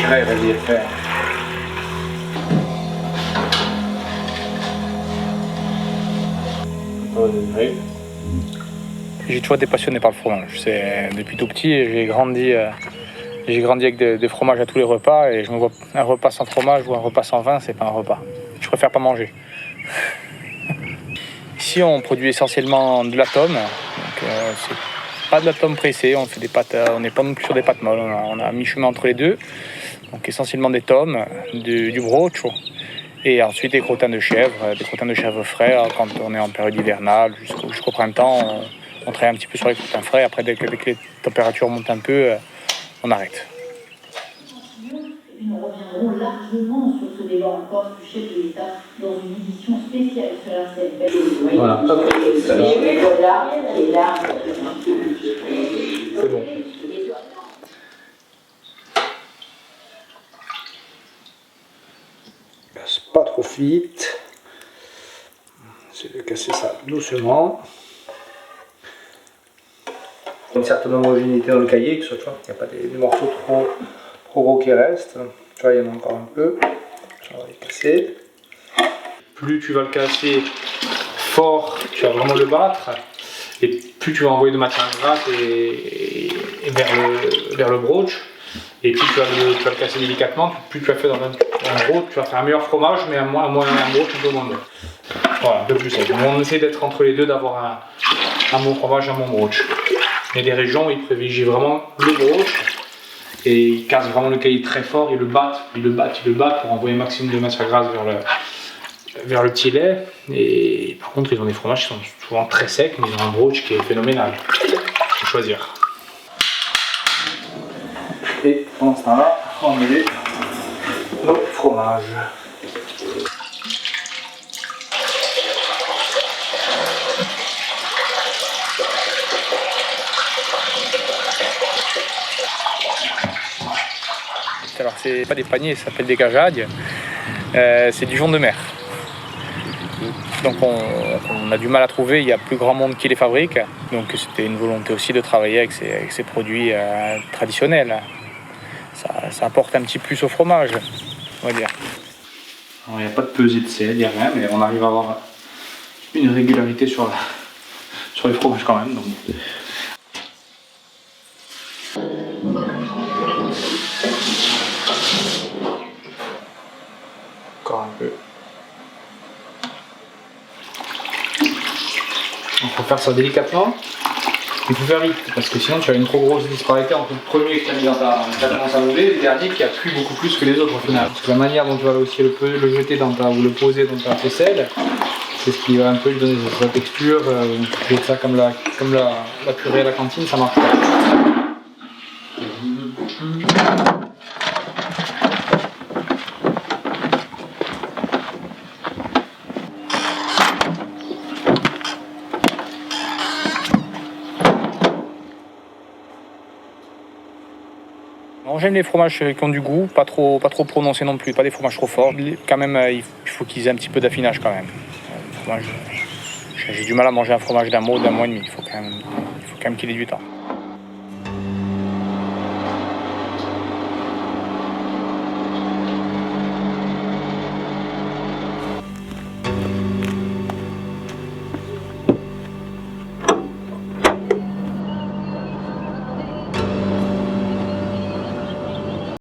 Ouais, vas-y, fais. J'ai toujours été passionné par le fromage. Depuis tout petit, j'ai grandi avec des fromages à tous les repas et je me vois un repas sans fromage ou un repas sans vin, c'est pas un repas. Je préfère pas manger. Ici, on produit essentiellement de l'atome. C'est pas de l'atome pressé, on fait des pâtes, on n'est pas non plus sur des pâtes molles, on a un mi-chemin entre les deux. Donc essentiellement des tomes, du brocho et ensuite des crottins de chèvre frais quand on est en période hivernale jusqu'au printemps. On travaille un petit peu sur les crottins frais. Après, dès que les températures montent un peu, on arrête. Nous reviendrons largement sur ce débat encore du chef de l'État dans une édition spéciale sur la scène. Voilà. C'est bon. Casse pas trop vite. J'essaie de casser ça doucement. Une certaine homogénéité dans le cahier, que ce soit, il n'y a pas des morceaux trop gros qui restent. Tu vois, il y en a encore un peu. On va les casser. Plus tu vas le casser fort, tu vas vraiment le battre. Et plus tu vas envoyer de matière grasse vers le broach. Et plus tu vas le casser délicatement, plus tu vas faire en gros, tu vas faire un meilleur fromage, mais un broach un peu moins bon. Voilà, un peu plus sec. On essaie d'être entre les deux, d'avoir un bon fromage et un bon broach. Il y a des régions où ils privilégient vraiment le broach et ils cassent vraiment le cahier très fort, ils le battent pour envoyer un maximum de matière grasse vers le petit lait. Et par contre, ils ont des fromages qui sont souvent très secs, mais ils ont un broach qui est phénoménal. Il faut choisir. Et pendant ce temps-là, on met nos fromages. Alors c'est pas des paniers, ça s'appelle des cajades. C'est du jaune de mer. Donc on a du mal à trouver, il y a plus grand monde qui les fabrique. Donc c'était une volonté aussi de travailler avec ces produits traditionnels. Ça apporte un petit plus au fromage, on va dire. Alors, il n'y a pas de pesée de sel, il n'y a rien, mais on arrive à avoir une régularité sur les fromages quand même. Donc. Encore un peu. Il faut faire ça délicatement. Il faut faire vite parce que sinon tu as une trop grosse disparité entre le premier que tu as mis dans ta commence à mouler et le dernier qui a cuit beaucoup plus que les autres au final. Parce que la manière dont tu vas aussi le jeter ou le poser dans ta faisselle, c'est ce qui va un peu lui donner sa texture. Tu fais ça comme la purée à la cantine, ça marche pas. J'aime les fromages qui ont du goût, pas trop prononcés non plus, pas des fromages trop forts. Quand même, il faut qu'ils aient un petit peu d'affinage quand même. J'ai du mal à manger un fromage d'un mois et demi. Il faut quand même qu'il ait du temps.